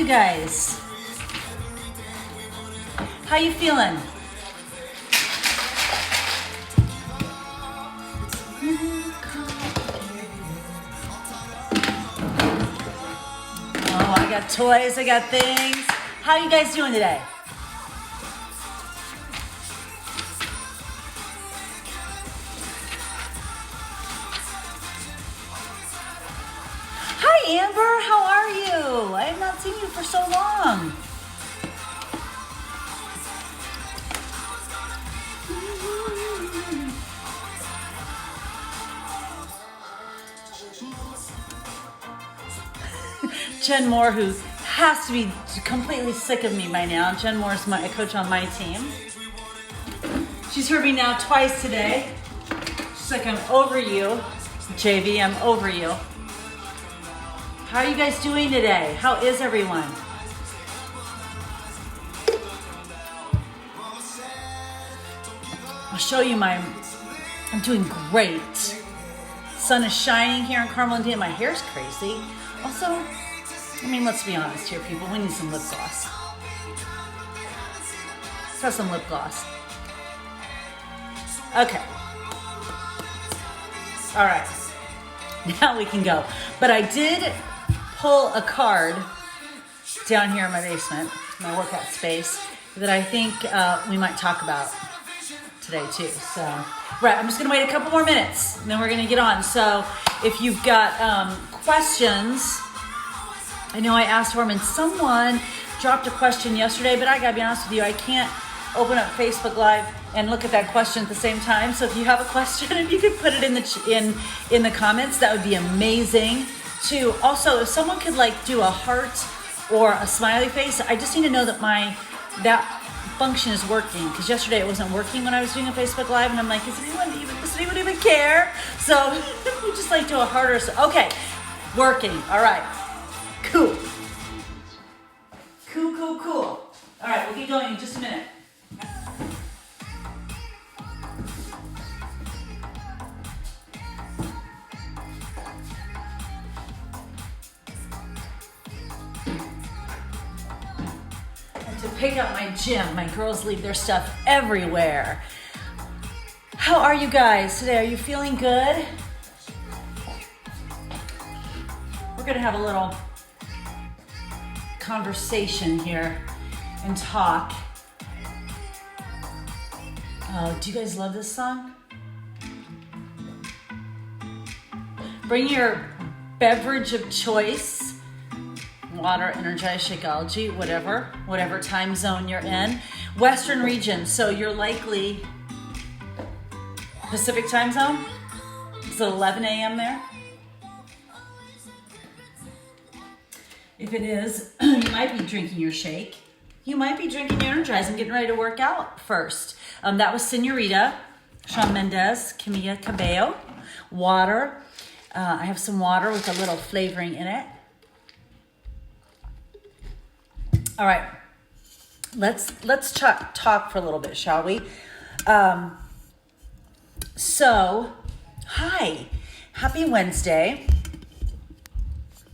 you guys? How you feeling? Oh, I got toys, I got things. How you guys doing today? Hi, Amber. How are you? I have not seen you for so long. Jen Moore, who has to be completely sick of me by now. Jen Moore is a coach on my team. She's heard me now twice today. She's like, I'm over you. JV, I'm over you. How are you guys doing today? How is everyone? I'll show you I'm doing great. Sun is shining here in Carmel, Indiana. My hair's crazy. Also, I mean, let's be honest here, people. We need some lip gloss. Let's have some lip gloss. Okay. All right. Now we can go. But I did pull a card down here in my basement, my workout space, that I think we might talk about today too. So, right, I'm just gonna wait a couple more minutes and then we're gonna get on. So if you've got questions, I know I asked for them and someone dropped a question yesterday, but I gotta be honest with you, I can't open up Facebook Live and look at that question at the same time. So if you have a question, if you could put it in the comments, that would be amazing too. Also, if someone could like do a heart or a smiley face, I just need to know that that function is working, because yesterday it wasn't working when I was doing a Facebook Live, and I'm like, does anyone even care? So we just like do a heart or so. Okay, working. All right, cool. All right, we'll keep going in just a minute. To pick up my gym. My girls leave their stuff everywhere. How are you guys today? Are you feeling good? We're gonna have a little conversation here and talk. Oh, do you guys love this song? Bring your beverage of choice. Water, Energized, Shakeology, whatever time zone you're in. Western region, so you're likely Pacific time zone? Is it 11 a.m. there? If it is, you might be drinking your shake. You might be drinking your Energize and getting ready to work out first. That was Senorita, Shawn Mendes, Camila Cabello. Water. I have some water with a little flavoring in it. All right, let's talk for a little bit, shall we? So, hi, happy Wednesday.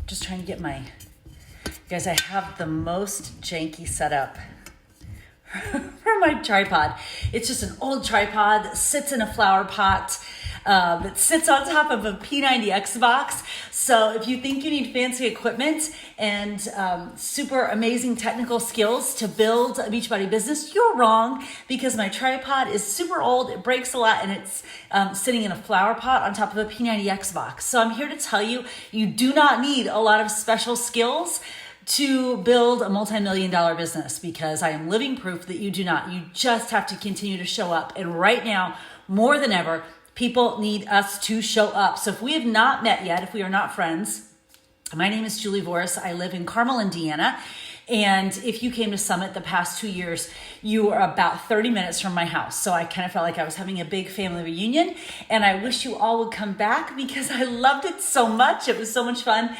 Just trying to get guys, I have the most janky setup for my tripod. It's just an old tripod that sits in a flower pot that sits on top of a P90X box. So if you think you need fancy equipment and super amazing technical skills to build a Beachbody business, you're wrong, because my tripod is super old, it breaks a lot, and it's sitting in a flower pot on top of a P90X box. So I'm here to tell you, you do not need a lot of special skills to build a multi-million-dollar business, because I am living proof that you do not. You just have to continue to show up. And right now, more than ever, people need us to show up. So if we have not met yet, if we are not friends, my name is Julie Voris. I live in Carmel, Indiana. And if you came to Summit the past 2 years, you were about 30 minutes from my house. So I kind of felt like I was having a big family reunion. And I wish you all would come back, because I loved it so much. It was so much fun.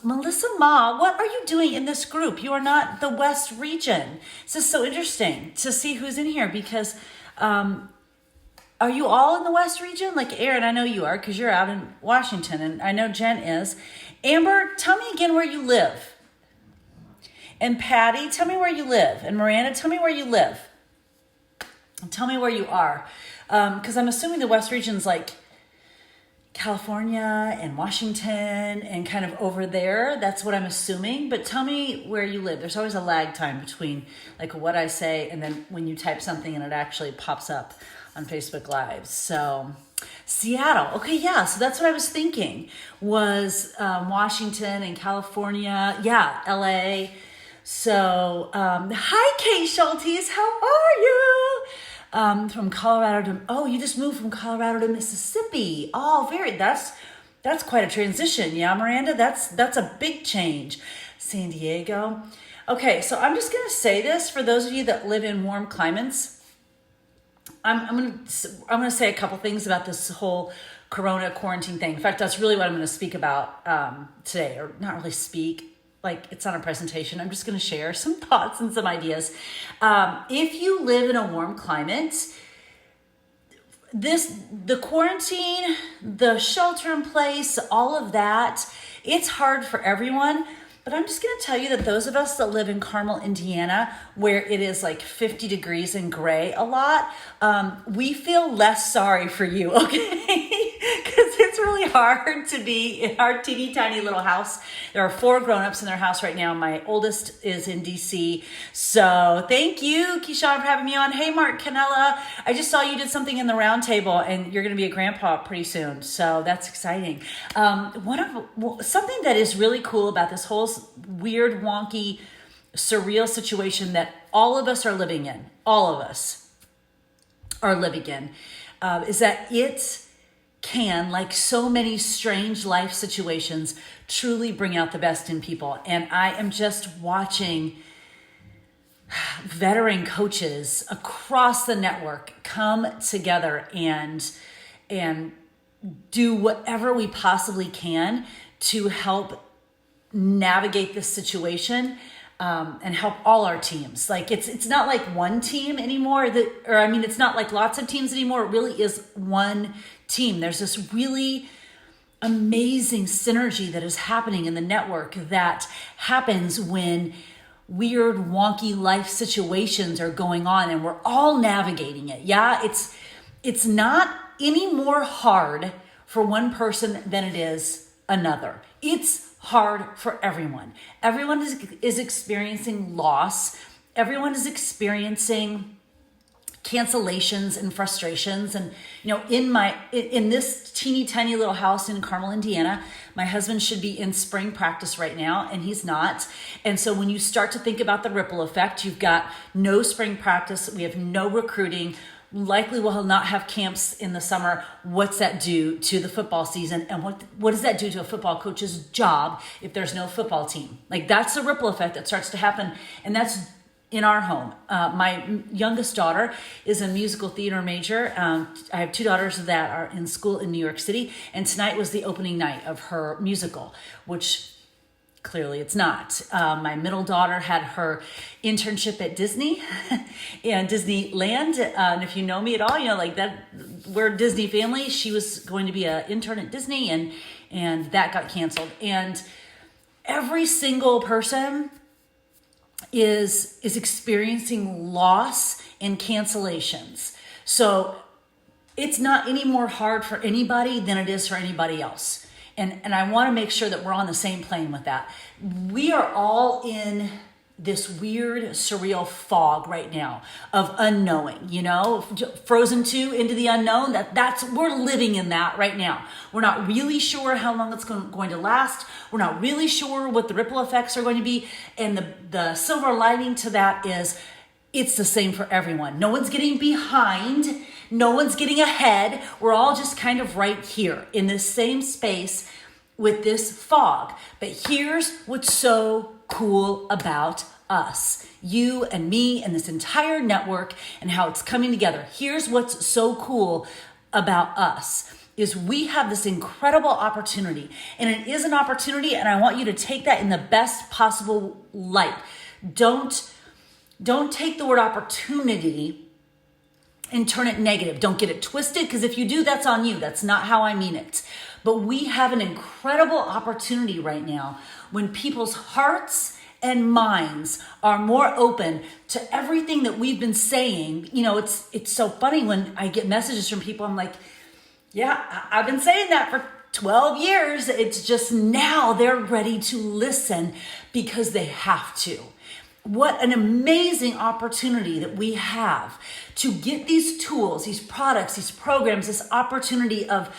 Melissa Ma, what are you doing in this group? You are not the West region. This is so interesting to see who's in here, because are you all in the West region? Like Aaron, I know you are, because you're out in Washington, and I know Jen is. Amber, tell me again where you live. And Patty, tell me where you live. And Miranda, tell me where you live. And tell me where you are. Because I'm assuming the West region's like California and Washington and kind of over there. That's what I'm assuming. But tell me where you live. There's always a lag time between like what I say and then when you type something and it actually pops up on Facebook Live. So Seattle. Okay, yeah. So that's what I was thinking was Washington and California. Yeah, LA. So hi, Kay Schultes. How are you? From Colorado to, oh, you just moved from Colorado to Mississippi. Oh, that's quite a transition. Yeah, Miranda, that's a big change. San Diego. Okay, so I'm just going to say this for those of you that live in warm climates. I'm going to say a couple things about this whole Corona quarantine thing. In fact, that's really what I'm going to speak about today, or not really speak. Like it's not a presentation. I'm just going to share some thoughts and some ideas. If you live in a warm climate, the quarantine, the shelter in place, all of that, it's hard for everyone. But I'm just going to tell you that those of us that live in Carmel, Indiana, where it is like 50 degrees and gray a lot, we feel less sorry for you, okay? Because it's really hard to be in our teeny tiny little house. There are 4 grown-ups in their house right now. My oldest is in DC. So thank you, Keyshawn, for having me on. Hey, Mark Canella. I just saw you did something in the round table and you're going to be a grandpa pretty soon. So that's exciting. Something that is really cool about this whole weird, wonky, surreal situation that all of us are living in, is that it can, like so many strange life situations, truly bring out the best in people. And I am just watching veteran coaches across the network come together and do whatever we possibly can to help navigate this situation and help all our teams. Like it's not like one team anymore it's not like lots of teams anymore. It really is one team. There's this really amazing synergy that is happening in the network that happens when weird, wonky life situations are going on and we're all navigating it. Yeah, it's not any more hard for one person than it is another. It's hard for everyone. Everyone is experiencing loss. Everyone is experiencing cancellations and frustrations. And, in this teeny tiny little house in Carmel, Indiana, my husband should be in spring practice right now and he's not. And so when you start to think about the ripple effect, you've got no spring practice. We have no recruiting. Likely will not have camps in the summer. What's that do to the football season? And what does that do to a football coach's job if there's no football team? Like that's the ripple effect that starts to happen. And that's in our home. My youngest daughter is a musical theater major. I have 2 daughters that are in school in New York City. And tonight was the opening night of her musical, which clearly it's not. My middle daughter had her internship at Disney and Disneyland. And if you know me at all, like that, we're a Disney family. She was going to be an intern at Disney and that got canceled. And every single person is experiencing loss and cancellations. So it's not any more hard for anybody than it is for anybody else. And I want to make sure that we're on the same plane with that. We are all in this weird, surreal fog right now of unknowing, Frozen 2 into the unknown. We're living in that right now. We're not really sure how long it's going to last. We're not really sure what the ripple effects are going to be. And the silver lining to that is it's the same for everyone. No one's getting behind. No one's getting ahead. We're all just kind of right here in this same space with this fog. But here's what's so cool about us, you and me and this entire network and how it's coming together. Here's what's so cool about us is we have this incredible opportunity, and it is an opportunity, and I want you to take that in the best possible light. Don't take the word opportunity and turn it negative. Don't get it twisted, because if you do, that's on you. That's not how I mean it. But we have an incredible opportunity right now when people's hearts and minds are more open to everything that we've been saying. It's so funny when I get messages from people. I'm like, yeah, I've been saying that for 12 years. It's just now they're ready to listen because they have to. What an amazing opportunity that we have to get these tools, these products, these programs, this opportunity of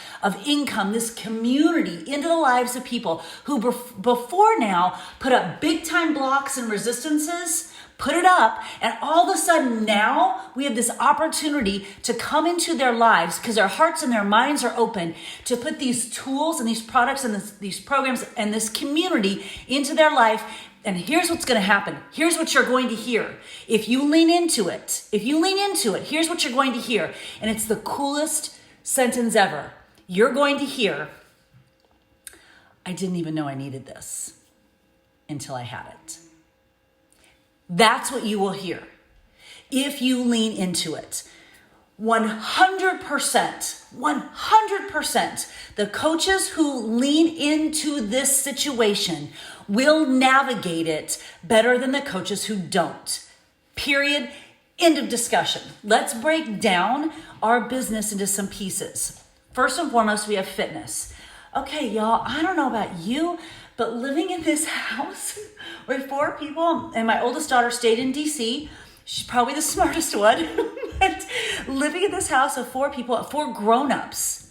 income, this community into the lives of people who before now put up big time blocks and resistances, put it up, and all of a sudden now we have this opportunity to come into their lives because their hearts and their minds are open to put these tools and these products and these programs and this community into their life. And here's what's going to happen. Here's what you're going to hear. If you lean into it, here's what you're going to hear. And it's the coolest sentence ever. You're going to hear, I didn't even know I needed this until I had it. That's what you will hear if you lean into it. 100%, the coaches who lean into this situation will navigate it better than the coaches who don't. Period. End of discussion. Let's break down our business into some pieces. First and foremost, we have fitness. Okay, y'all, I don't know about you, but living in this house with 4 people, and my oldest daughter stayed in DC. She's probably the smartest one. But living in this house of 4 people, 4 grown-ups.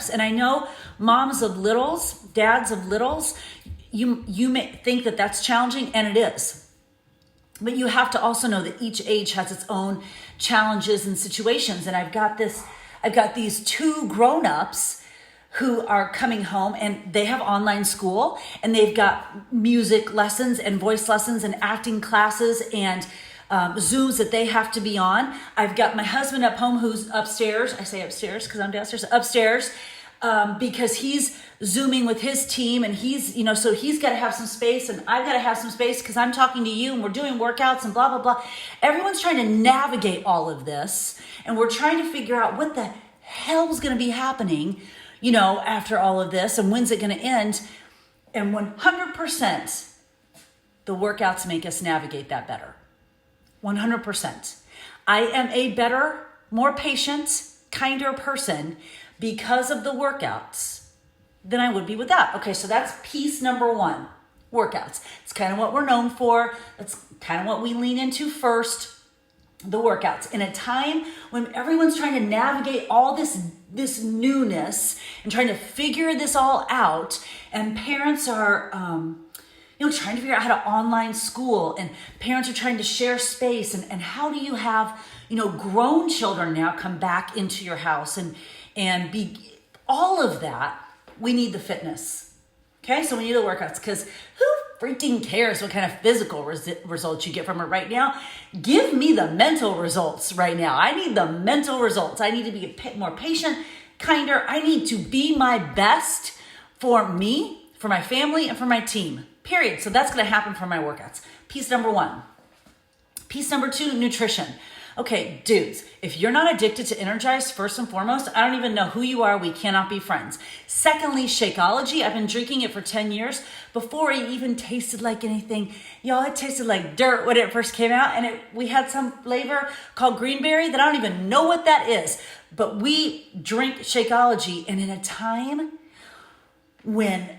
And I know moms of littles, dads of littles, you may think that that's challenging, and it is. But you have to also know that each age has its own challenges and situations. And I've got these 2 grown-ups who are coming home, and they have online school, and they've got music lessons and voice lessons and acting classes and Zooms that they have to be on. I've got my husband up home who's upstairs. I say upstairs because I'm downstairs. Upstairs because he's Zooming with his team, and he's so he's got to have some space, and I've got to have some space because I'm talking to you, and we're doing workouts and blah blah blah. Everyone's trying to navigate all of this, and we're trying to figure out what the hell's going to be happening, after all of this, and when's it going to end. And 100%, the workouts make us navigate that better. 100%. I am a better, more patient, kinder person because of the workouts than I would be without. Okay, so that's piece number 1, workouts. It's kind of what we're known for. That's kind of what we lean into first, the workouts. In a time when everyone's trying to navigate all this newness and trying to figure this all out, and parents are trying to figure out how to online school, and parents are trying to share space, and how do you have grown children now come back into your house and be all of that. We need the fitness. Okay, so we need the workouts, because who freaking cares what kind of physical results you get from it right now? Give me the mental results right now. I need the mental results. I need to be more patient, kinder. I need to be my best for me, for my family, and for my team. Period. So that's going to happen for my workouts. Piece number 1. Piece number 2, nutrition. Okay, dudes, if you're not addicted to Energize, first and foremost, I don't even know who you are. We cannot be friends. Secondly, Shakeology. I've been drinking it for 10 years before it even tasted like anything. Y'all, it tasted like dirt when it first came out. And we had some flavor called greenberry that I don't even know what that is. But we drink Shakeology. And in a time when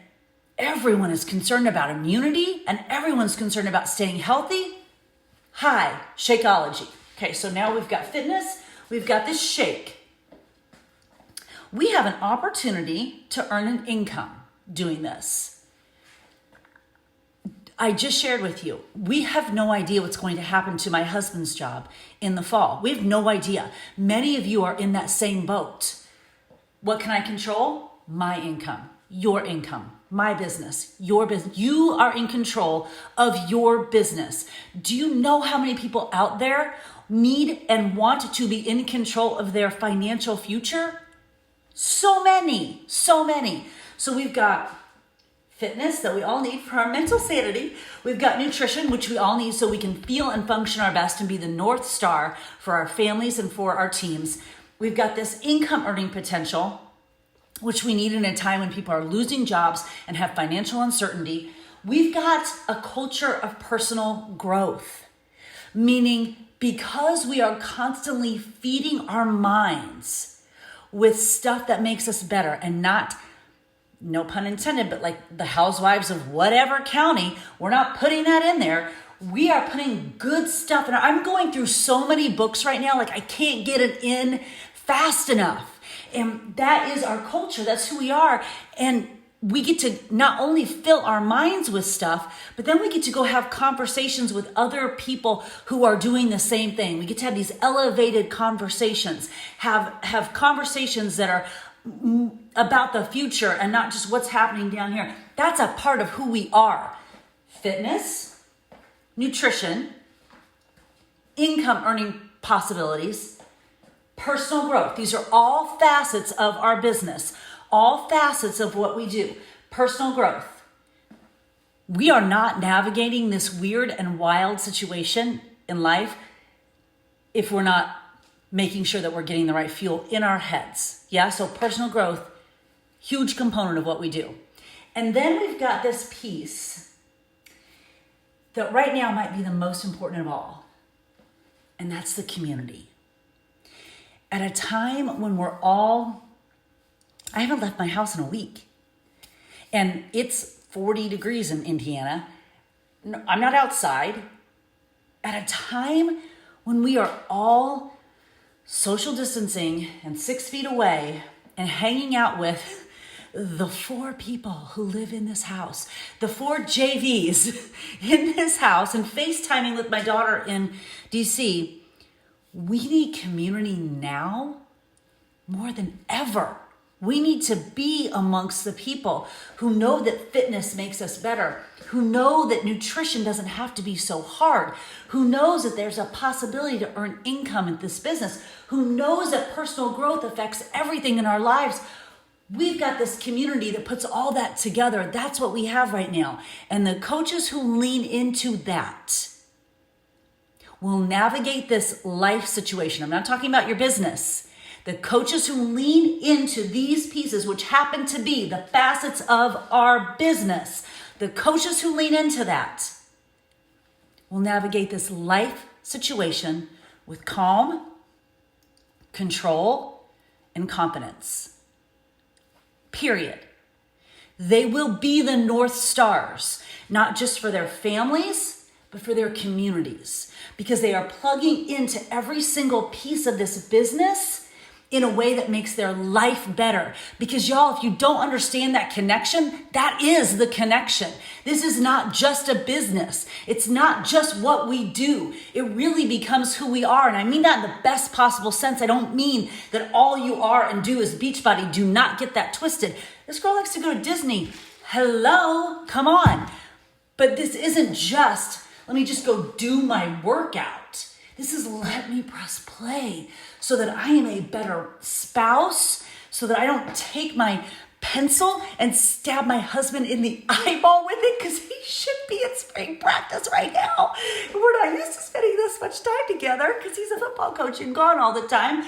everyone is concerned about immunity and everyone's concerned about staying healthy, hi, Shakeology. Okay, so now we've got fitness, we've got this shake. We have an opportunity to earn an income doing this. I just shared with you, we have no idea what's going to happen to my husband's job in the fall. We have no idea. Many of you are in that same boat. What can I control? My income, your income. My business, your business. You are in control of your business. Do you know how many people out there need and want to be in control of their financial future? So many. So we've got fitness that we all need for our mental sanity. We've got nutrition, which we all need so we can feel and function our best and be the North Star for our families and for our teams. We've got this income earning potential, which we need in a time when people are losing jobs and have financial uncertainty. We've got a culture of personal growth, meaning because we are constantly feeding our minds with stuff that makes us better and not, no pun intended, but like the housewives of whatever county, we're not putting that in there. We are putting good stuff. And I'm going through so many books right now, like I can't get it in fast enough. And that is our culture. That's who we are. And we get to not only fill our minds with stuff, but then we get to go have conversations with other people who are doing the same thing. We get to have these elevated conversations, have conversations that are about the future and not just what's happening down here. That's a part of who we are. Fitness, nutrition, income earning possibilities, personal growth. These are all facets of our business. All facets of what we do. Personal growth. We are not navigating this weird and wild situation in life if we're not making sure that we're getting the right fuel in our heads. Yeah, so personal growth, huge component of what we do. And then we've got this piece that right now might be the most important of all, and that's the community. At a time when I haven't left my house in a week. And it's 40 degrees in Indiana. No, I'm not outside. At a time when we are all social distancing and 6 feet away and hanging out with the 4 people who live in this house, the 4 JVs in this house, and FaceTiming with my daughter in DC, we need community now more than ever. We need to be amongst the people who know that fitness makes us better, who know that nutrition doesn't have to be so hard, who knows that there's a possibility to earn income in this business, who knows that personal growth affects everything in our lives. We've got this community that puts all that together. That's what we have right now. And the coaches who lean into that will navigate this life situation. I'm not talking about your business. The coaches who lean into these pieces, which happen to be the facets of our business, the coaches who lean into that will navigate this life situation with calm, control, and confidence. Period. They will be the North Stars, not just for their families, but for their communities, because they are plugging into every single piece of this business in a way that makes their life better. Because y'all, if you don't understand that connection, that is the connection. This is not just a business. It's not just what we do. It really becomes who we are. And I mean that in the best possible sense. I don't mean that all you are and do is Beachbody. Do not get that twisted. This girl likes to go to Disney. Hello, come on. But this isn't just, let me just go do my workout. This is let me press play so that I am a better spouse, so that I don't take my pencil and stab my husband in the eyeball with it because he should be in spring practice right now. We're not used to spending this much time together because he's a football coach and gone all the time.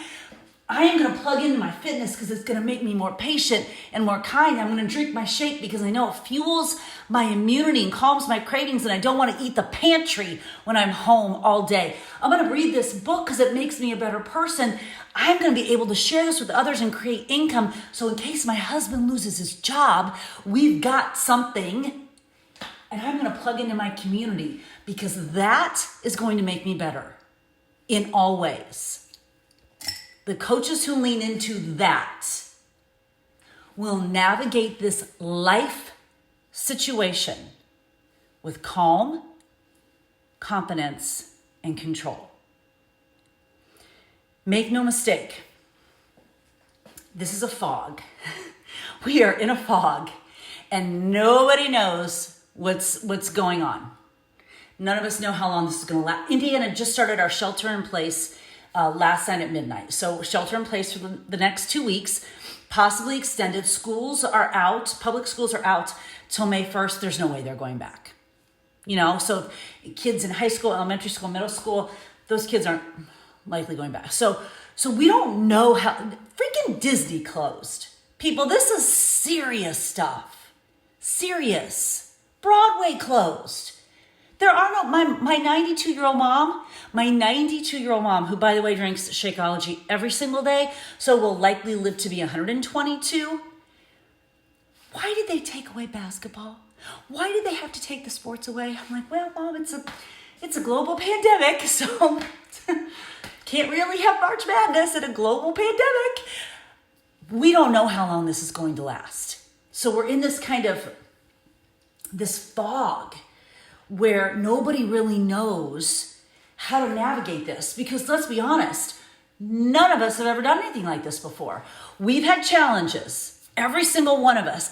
I am going to plug into my fitness because it's going to make me more patient and more kind. I'm going to drink my shake because I know it fuels my immunity and calms my cravings, and I don't want to eat the pantry when I'm home all day. I'm going to read this book because it makes me a better person. I'm going to be able to share this with others and create income. So in case my husband loses his job, we've got something. And I'm going to plug into my community because that is going to make me better in all ways. The coaches who lean into that will navigate this life situation with calm, confidence, and control. Make no mistake, this is a fog. We are in a fog, and nobody knows what's going on. None of us know how long this is going to last. Indiana just started our shelter in place last night at midnight. So shelter in place for the next 2 weeks, possibly extended. Schools are out. Public schools are out till May 1st. There's no way they're going back. So kids in high school, elementary school, middle school, those kids aren't likely going back. So we don't know how. Freaking Disney closed. People, this is serious stuff. Serious. Broadway closed. There are no, my 92-year-old mom, who, by the way, drinks Shakeology every single day, so will likely live to be 122. Why did they take away basketball? Why did they have to take the sports away? I'm like, well, Mom, it's a global pandemic, so can't really have March Madness in a global pandemic. We don't know how long this is going to last. So we're in this kind of, this fog where nobody really knows how to navigate this. Because let's be honest, none of us have ever done anything like this before. We've had challenges. Every single one of us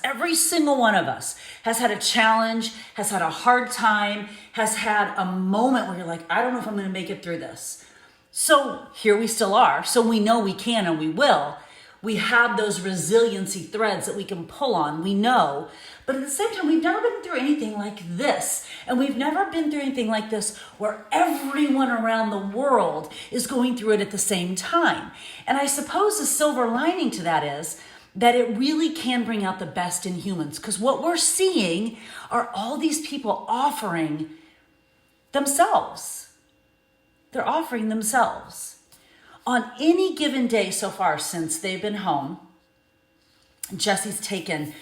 has had a challenge, has had a hard time, has had a moment where you're like, I don't know if I'm going to make it through this. So here we still are. So we know we can and we will. We have those resiliency threads that we can pull on. We know. But at the same time, we've never been through anything like this. And we've never been through anything like this where everyone around the world is going through it at the same time. And I suppose the silver lining to that is that it really can bring out the best in humans. Because what we're seeing are all these people offering themselves. They're offering themselves. On any given day so far since they've been home, Jessie's taken,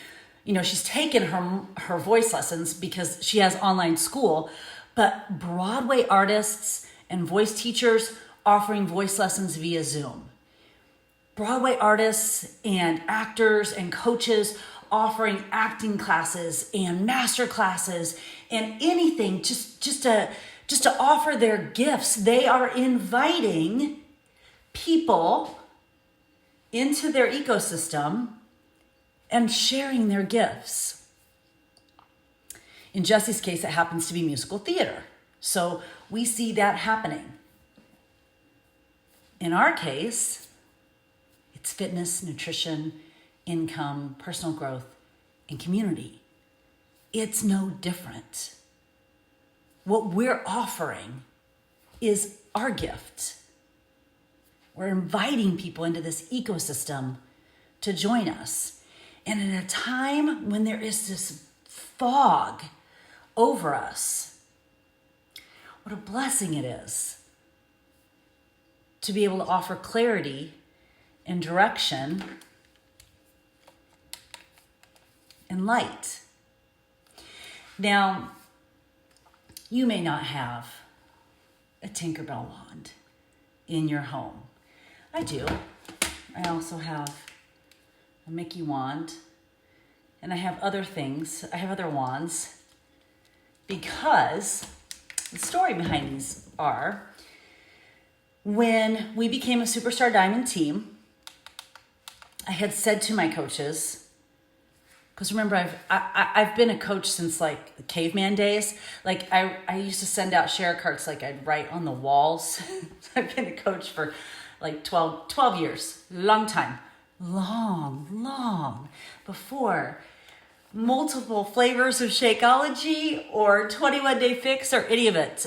she's taken her voice lessons because she has online school, but Broadway artists and voice teachers offering voice lessons via Zoom. Broadway artists and actors and coaches offering acting classes and master classes and anything just to offer their gifts. They are inviting people into their ecosystem and sharing their gifts. In Jessie's case, it happens to be musical theater. So we see that happening. In our case, it's fitness, nutrition, income, personal growth, and community. It's no different. What we're offering is our gift. We're inviting people into this ecosystem to join us. And in a time when there is this fog over us, what a blessing it is to be able to offer clarity and direction and light. Now, you may not have a Tinkerbell wand in your home. I do. I also have a Mickey wand, and I have other things. I have other wands because the story behind these are when we became a Superstar Diamond team, I had said to my coaches, because remember, I've been a coach since like the caveman days. Like I used to send out share carts, like I'd write on the walls. I've been a coach for like 12 years, long time, long before multiple flavors of Shakeology or 21-day fix or any of it.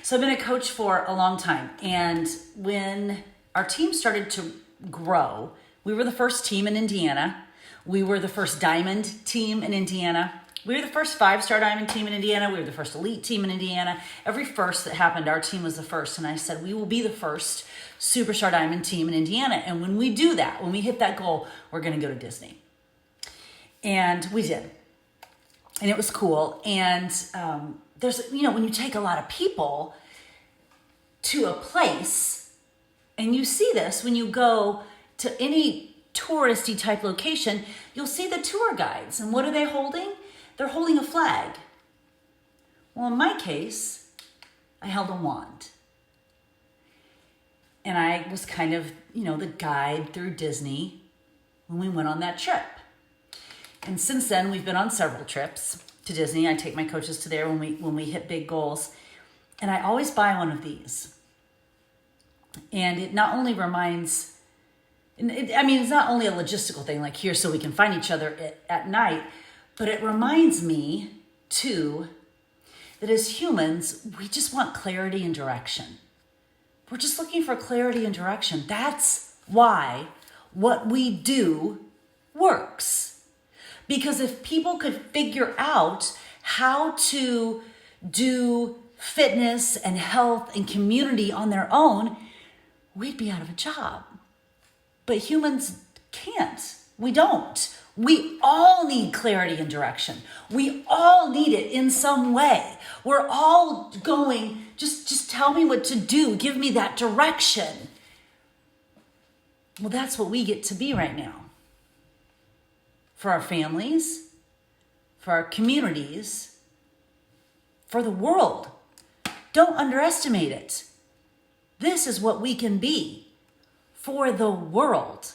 So I've been a coach for a long time. And when our team started to grow, we were the first team in Indiana. We were the first diamond team in Indiana. We were the first 5-star diamond team in Indiana. We were the first elite team in Indiana. Every first that happened, our team was the first. And I said, we will be the first superstar diamond team in Indiana. And when we do that, when we hit that goal, we're going to go to Disney. And we did. And it was cool. And there's, when you take a lot of people to a place, and you see this when you go to any touristy type location, you'll see the tour guides. And what are they holding? They're holding a flag. Well, in my case, I held a wand. And I was kind of, the guide through Disney when we went on that trip. And since then, we've been on several trips to Disney. I take my coaches to there when we hit big goals. And I always buy one of these. And it not only reminds, it's not only a logistical thing, like here so we can find each other at night, but it reminds me too that as humans, we just want clarity and direction. We're just looking for clarity and direction. That's why what we do works. Because if people could figure out how to do fitness and health and community on their own, we'd be out of a job. But humans can't. We don't. We all need clarity and direction. We all need it in some way. We're all going, just tell me what to do. Give me that direction. Well, that's what we get to be right now. For our families, for our communities, for the world. Don't underestimate it. This is what we can be for the world.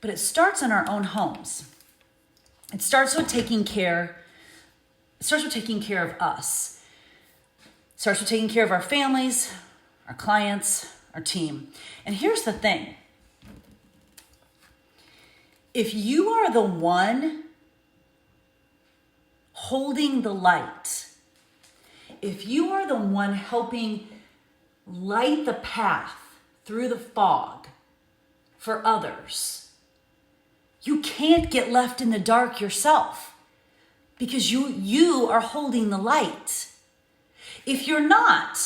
But it starts in our own homes. It starts with taking care of us. It starts with taking care of our families, our clients, our team. And here's the thing. If you are the one holding the light, if you are the one helping light the path through the fog for others, you can't get left in the dark yourself because you are holding the light. If you're not,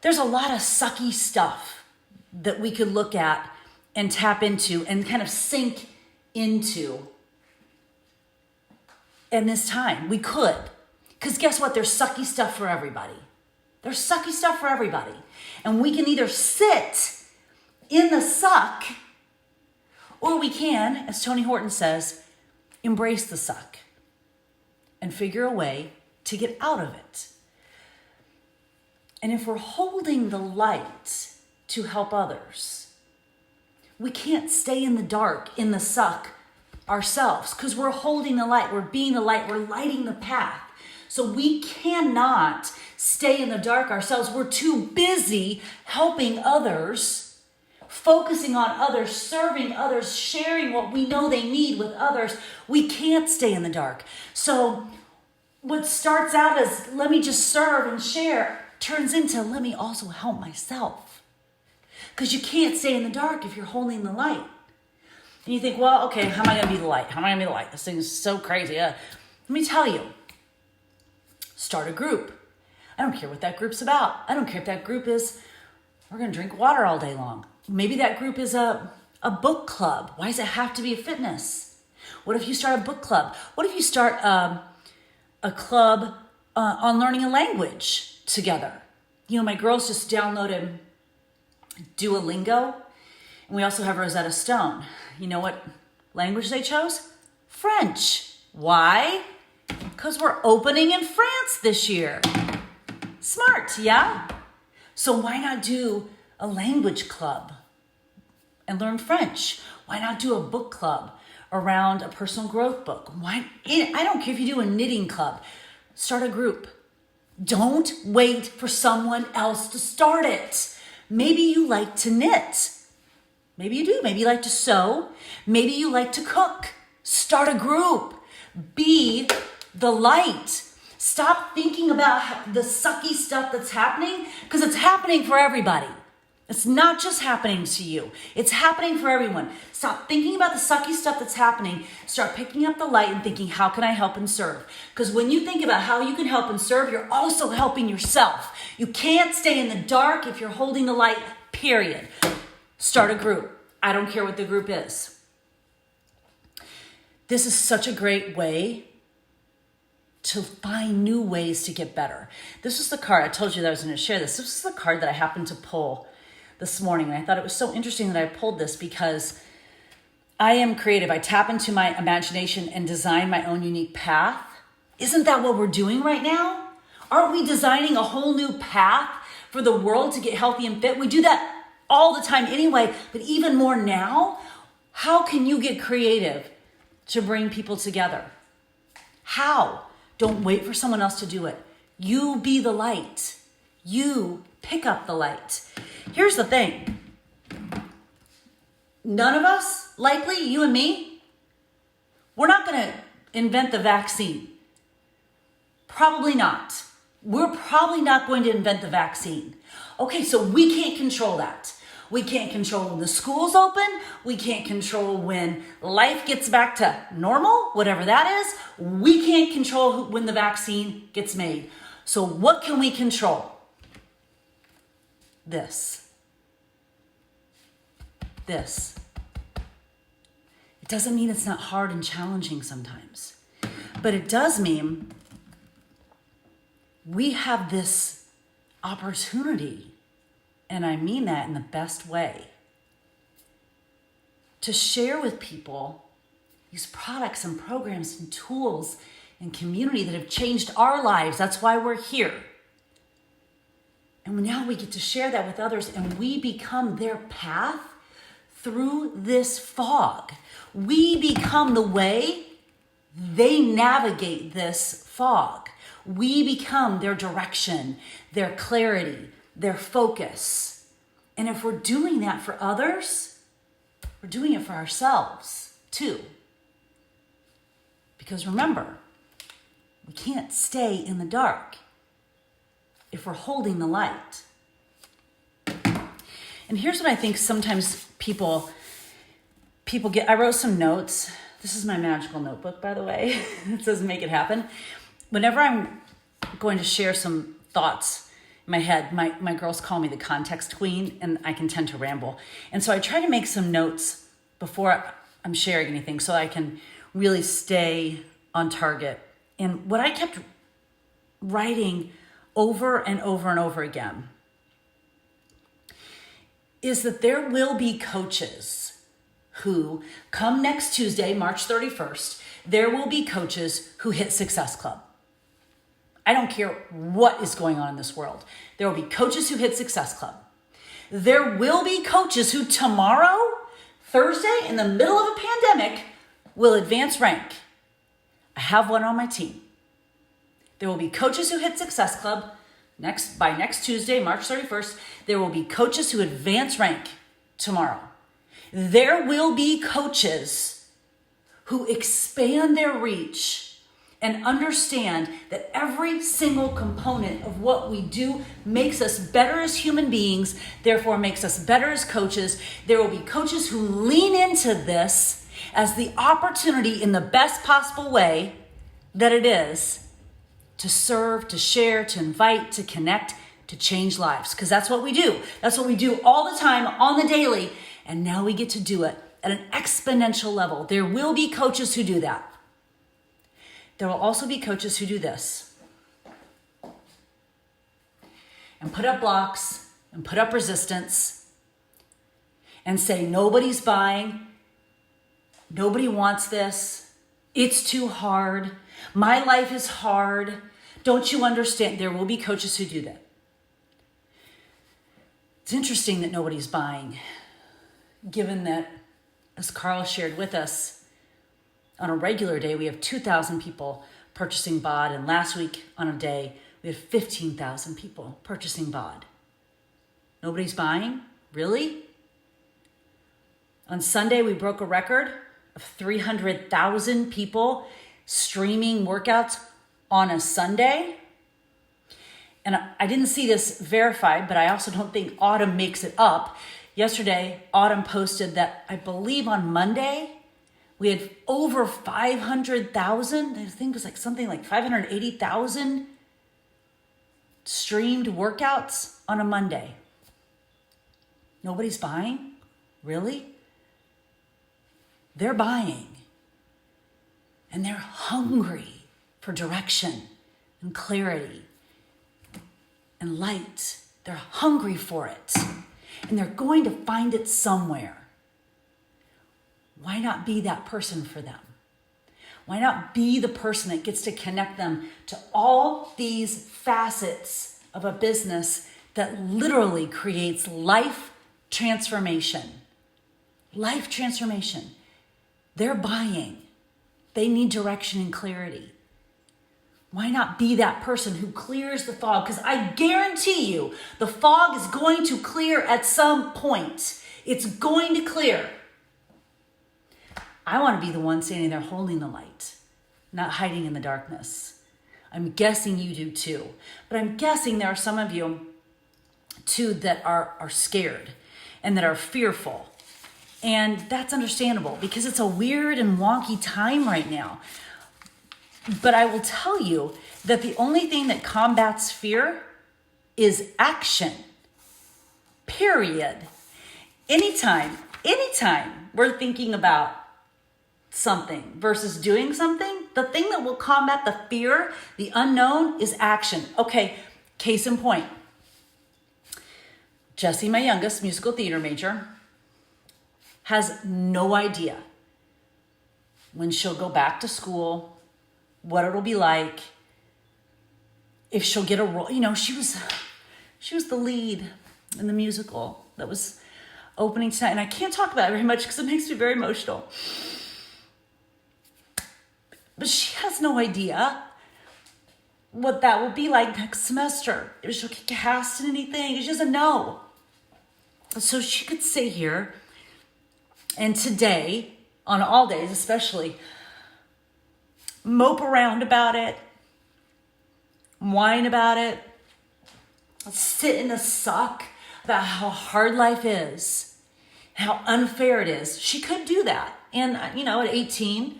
there's a lot of sucky stuff that we could look at and tap into and kind of sink into in this time. We could. Because guess what? There's sucky stuff for everybody. There's sucky stuff for everybody. And we can either sit in the suck, or we can, as Tony Horton says, embrace the suck and figure a way to get out of it. And if we're holding the light to help others, we can't stay in the dark, in the suck ourselves, because we're holding the light, we're being the light, we're lighting the path. So we cannot stay in the dark ourselves. We're too busy helping others, focusing on others, serving others, sharing what we know they need with others. We can't stay in the dark. So what starts out as let me just serve and share turns into let me also help myself. Because you can't stay in the dark if you're holding the light. And you think, well, okay, how am I going to be the light? How am I going to be the light? This thing is so crazy. Let me tell you. Start a group. I don't care what that group's about. I don't care if that group is, we're going to drink water all day long. Maybe that group is a book club. Why does it have to be a fitness? What if you start a book club? What if you start a club on learning a language together? You know, my girls just downloaded Duolingo, and we also have Rosetta Stone. You know what language they chose? French. Why? Because we're opening in France this year. Smart, yeah? So why not do a language club and learn French? Why not do a book club around a personal growth book? I don't care if you do a knitting club. Start a group. Don't wait for someone else to start it. Maybe you like to knit. Maybe you do. Maybe you like to sew. Maybe you like to cook. Start a group. Be the light. Stop thinking about the sucky stuff that's happening, because it's happening for everybody. It's not just happening to you. It's happening for everyone. Stop thinking about the sucky stuff that's happening. Start picking up the light and thinking, how can I help and serve? Because when you think about how you can help and serve, you're also helping yourself. You can't stay in the dark if you're holding the light, period. Start a group. I don't care what the group is. This is such a great way to find new ways to get better. This was the card. I told you that I was going to share this. This was the card that I happened to pull this morning. And I thought it was so interesting that I pulled this because I am creative. I tap into my imagination and design my own unique path. Isn't that what we're doing right now? Aren't we designing a whole new path for the world to get healthy and fit? We do that all the time anyway, but even more now. How can you get creative to bring people together? How? Don't wait for someone else to do it. You be the light. You pick up the light. Here's the thing. None of us, likely, you and me, we're not going to invent the vaccine. Probably not. We're probably not going to invent the vaccine. Okay, so we can't control that. We can't control when the school's open. We can't control when life gets back to normal, whatever that is. We can't control when the vaccine gets made. So what can we control? This. It doesn't mean it's not hard and challenging sometimes, but it does mean we have this opportunity, and I mean that in the best way, to share with people these products and programs and tools and community that have changed our lives. That's why we're here. And now we get to share that with others, and we become their path through this fog. We become the way they navigate this fog. We become their direction, their clarity, their focus. And if we're doing that for others, we're doing it for ourselves too. Because remember, we can't stay in the dark if we're holding the light. And here's what I think sometimes people get. I wrote some notes. This is my magical notebook, by the way. It says make it happen. Whenever I'm going to share some thoughts in my head, my girls call me the context queen, and I can tend to ramble. And so I try to make some notes before I'm sharing anything so I can really stay on target. And what I kept writing over and over and over again is that there will be coaches who come next Tuesday, March 31st, there will be coaches who hit Success Club. I don't care what is going on in this world. There will be coaches who hit Success Club. There will be coaches who tomorrow, Thursday, in the middle of a pandemic, will advance rank. I have one on my team. There will be coaches who hit Success Club. By next Tuesday, March 31st, there will be coaches who advance rank tomorrow. There will be coaches who expand their reach and understand that every single component of what we do makes us better as human beings, therefore makes us better as coaches. There will be coaches who lean into this as the opportunity in the best possible way that it is to serve, to share, to invite, to connect, to change lives. Because that's what we do. That's what we do all the time, on the daily. And now we get to do it at an exponential level. There will be coaches who do that. There will also be coaches who do this. And put up blocks and put up resistance and say, nobody's buying. Nobody wants this. It's too hard. My life is hard. Don't you understand? There will be coaches who do that. It's interesting that nobody's buying, given that, as Carl shared with us, on a regular day, we have 2,000 people purchasing BOD, and last week on a day, we had 15,000 people purchasing BOD. Nobody's buying? Really? On Sunday, we broke a record of 300,000 people streaming workouts on a Sunday. And I didn't see this verified, but I also don't think Autumn makes it up. Yesterday, Autumn posted that I believe on Monday, we had over 500,000. I think it was like something like 580,000 streamed workouts on a Monday. Nobody's buying? Really? They're buying. And they're hungry for direction and clarity and light. They're hungry for it. And they're going to find it somewhere. Why not be that person for them? Why not be the person that gets to connect them to all these facets of a business that literally creates life transformation? Life transformation. They're buying. They need direction and clarity. Why not be that person who clears the fog? Because I guarantee you, the fog is going to clear at some point. It's going to clear. I want to be the one standing there holding the light, not hiding in the darkness. I'm guessing you do too. But I'm guessing there are some of you too that are scared. and that are fearful. And that's understandable because it's a weird and wonky time right now. But I will tell you that the only thing that combats fear is action. Period. Anytime we're thinking about something versus doing something, the thing that will combat the fear, the unknown, is action. Okay, case in point. Jessie, my youngest, musical theater major, has no idea when she'll go back to school, what it'll be like, if she'll get a role. You know, she was the lead in the musical that was opening tonight, and I can't talk about it very much because it makes me very emotional. But she has no idea what that will be like next semester. If she'll get cast in anything, she doesn't know. So she could sit here and today, on all days especially, mope around about it, whine about it, sit in the suck about how hard life is, how unfair it is. She could do that. And, you know, at 18,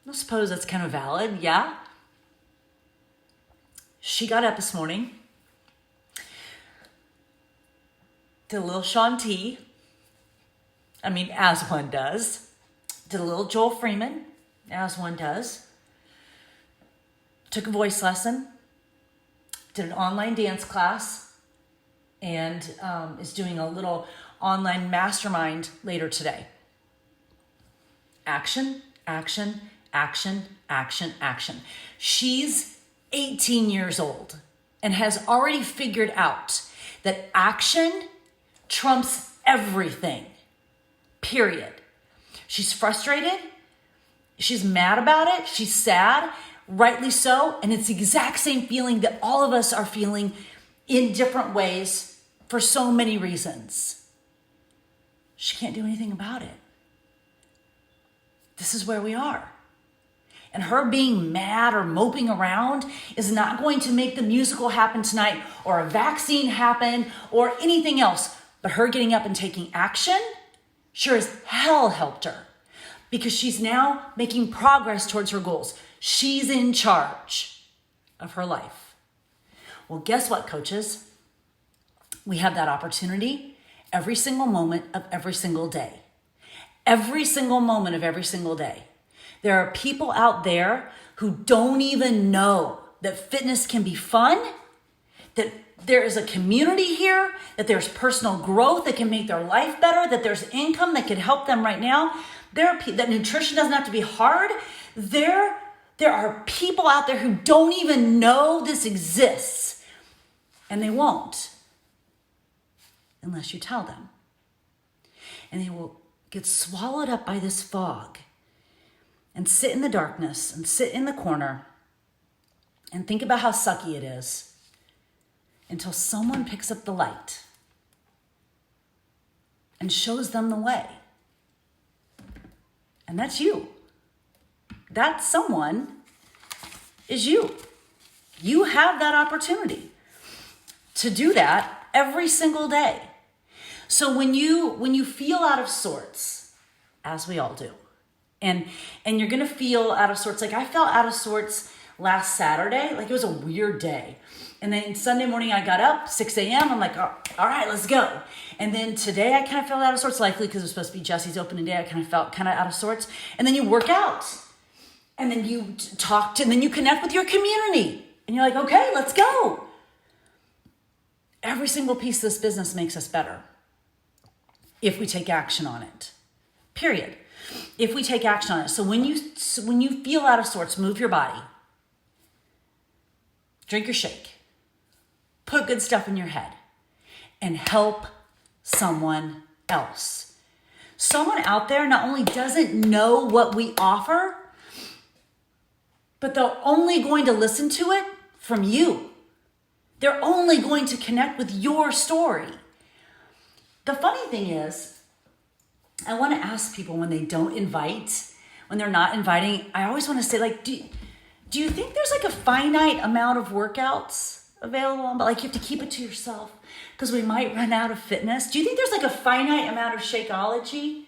I suppose that's kind of valid, yeah. She got up this morning, did a little Shanti. I mean, as one does. Did a little Joel Freeman, as one does. Took a voice lesson. Did an online dance class. And is doing a little online mastermind later today. Action, action, action, action, action. She's 18 years old and has already figured out that action trumps everything. Period. She's frustrated. She's mad about it. She's sad, rightly so. And it's the exact same feeling that all of us are feeling in different ways for so many reasons. She can't do anything about it. This is where we are. And her being mad or moping around is not going to make the musical happen tonight or a vaccine happen or anything else. But her getting up and taking action sure as hell helped her because she's now making progress towards her goals. She's in charge of her life. Well, guess what, coaches? We have that opportunity every single moment of every single day. Every single moment of every single day. There are people out there who don't even know that fitness can be fun, that there is a community here, that there's personal growth that can make their life better, that there's income that can help them right now. That nutrition doesn't have to be hard. There are people out there who don't even know this exists, and they won't unless you tell them. And they will get swallowed up by this fog and sit in the darkness and sit in the corner and think about how sucky it is until someone picks up the light and shows them the way. And that's you. That someone is you. You have that opportunity to do that every single day. So when you feel out of sorts, as we all do, and you're gonna feel out of sorts, like I felt out of sorts last Saturday, like it was a weird day. And then Sunday morning I got up, 6 a.m. I'm like, all right, let's go. And then today I kind of felt out of sorts, likely because it was supposed to be Jesse's opening day. I kind of felt kind of out of sorts. And then you work out. And then you talk and then you connect with your community. And you're like, okay, let's go. Every single piece of this business makes us better if we take action on it. Period. If we take action on it. So when you feel out of sorts, move your body. Drink your shake. Put good stuff in your head. And help someone else. Someone out there not only doesn't know what we offer, but they're only going to listen to it from you. They're only going to connect with your story. The funny thing is, I want to ask people when they don't invite, when they're not inviting, I always want to say, like, do you think there's like a finite amount of workouts available, but like you have to keep it to yourself because we might run out of fitness. Do you think there's like a finite amount of Shakeology?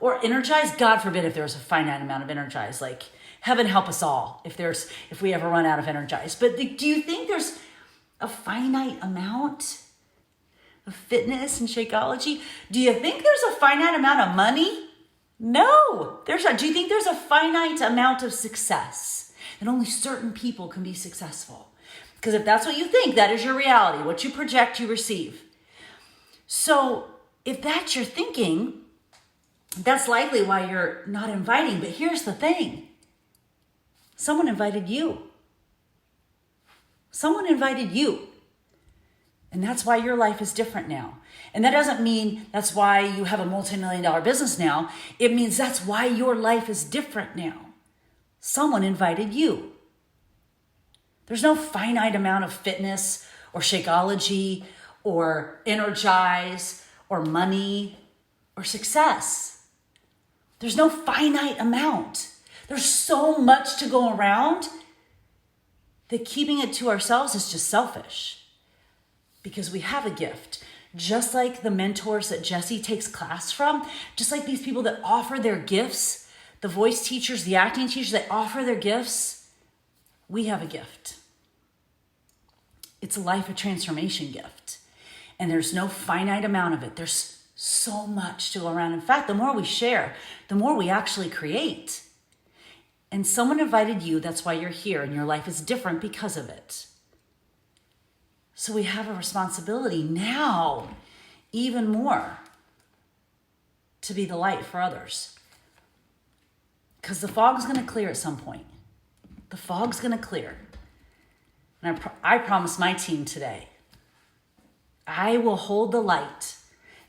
Or Energize? God forbid if there's a finite amount of Energize. Like heaven help us all if we ever run out of Energize. But do you think there's a finite amount of fitness and Shakeology? Do you think there's a finite amount of money? No, there's not. Do you think there's a finite amount of success? That only certain people can be successful? Because if that's what you think, that is your reality. What you project, you receive. So if that's your thinking, that's likely why you're not inviting. But here's the thing. Someone invited you. Someone invited you. And that's why your life is different now. And that doesn't mean that's why you have a multi-million-dollar business now. It means that's why your life is different now. Someone invited you. There's no finite amount of fitness or Shakeology or Energize or money or success. There's no finite amount. There's so much to go around that keeping it to ourselves is just selfish because we have a gift. Just like the mentors that Jesse takes class from, just like these people that offer their gifts, the voice teachers, the acting teachers that offer their gifts, we have a gift. It's a life of transformation gift. And there's no finite amount of it. There's so much to go around. In fact, the more we share, the more we actually create. And someone invited you, that's why you're here, and your life is different because of it. So we have a responsibility now, even more, to be the light for others. Because the fog's going to clear at some point. The fog's going to clear. And I promise my team today, I will hold the light.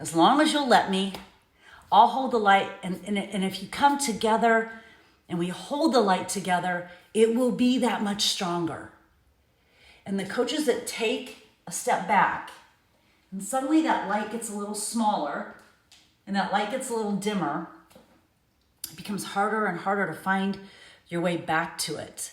As long as you'll let me, I'll hold the light. And if you come together and we hold the light together, it will be that much stronger. And the coaches that take a step back, and suddenly that light gets a little smaller, and that light gets a little dimmer, it becomes harder and harder to find your way back to it.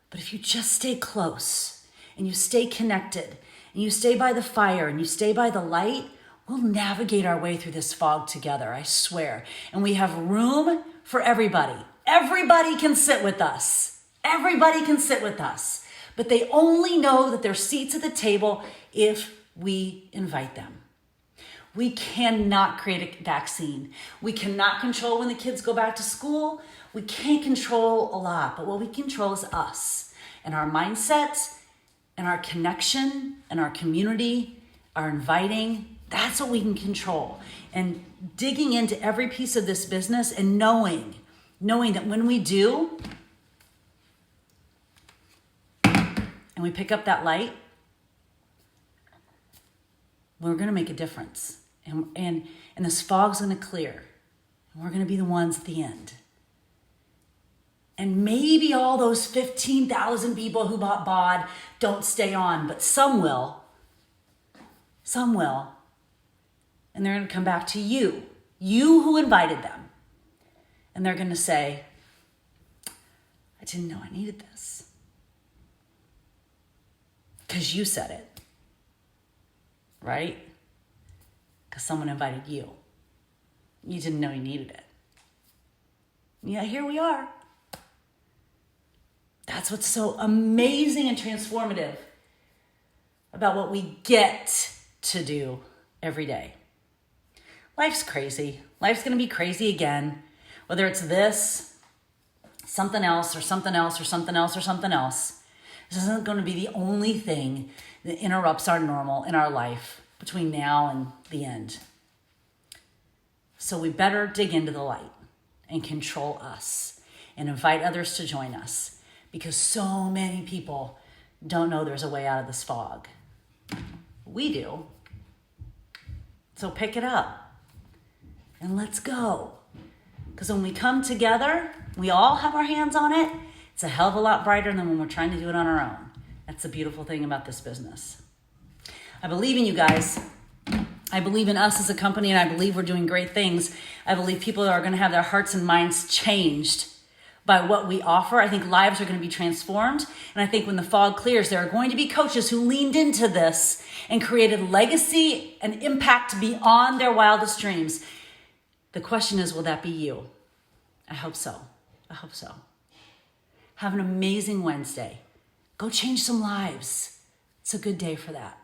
But if you just stay close, and you stay connected, and you stay by the fire, and you stay by the light, we'll navigate our way through this fog together, I swear. And we have room for everybody. Everybody can sit with us. Everybody can sit with us. But they only know that there's seats at the table if we invite them. We cannot create a vaccine. We cannot control when the kids go back to school. We can't control a lot, but what we control is us and our mindset and our connection and our community, our inviting. That's what we can control. And digging into every piece of this business and knowing that when we do, and we pick up that light, we're going to make a difference. And this fog's going to clear. And we're going to be the ones at the end. And maybe all those 15,000 people who bought BOD don't stay on, but some will. Some will. And they're going to come back to you who invited them. And they're going to say, I didn't know I needed this. Because you said it. Right? Because someone invited you. You didn't know you needed it. Yeah, here we are. That's what's so amazing and transformative about what we get to do every day. Life's crazy. Life's going to be crazy again. Whether it's this, something else, or something else, or something else, or something else. This isn't going to be the only thing that interrupts our normal in our life between now and the end. So we better dig into the light and control us and invite others to join us because so many people don't know there's a way out of this fog. We do. So pick it up and let's go. Because when we come together, we all have our hands on it. It's a hell of a lot brighter than when we're trying to do it on our own. That's the beautiful thing about this business. I believe in you guys. I believe in us as a company, and I believe we're doing great things. I believe people are going to have their hearts and minds changed by what we offer. I think lives are going to be transformed. And I think when the fog clears, there are going to be coaches who leaned into this and created legacy and impact beyond their wildest dreams. The question is, will that be you? I hope so. I hope so. Have an amazing Wednesday. Go change some lives. It's a good day for that.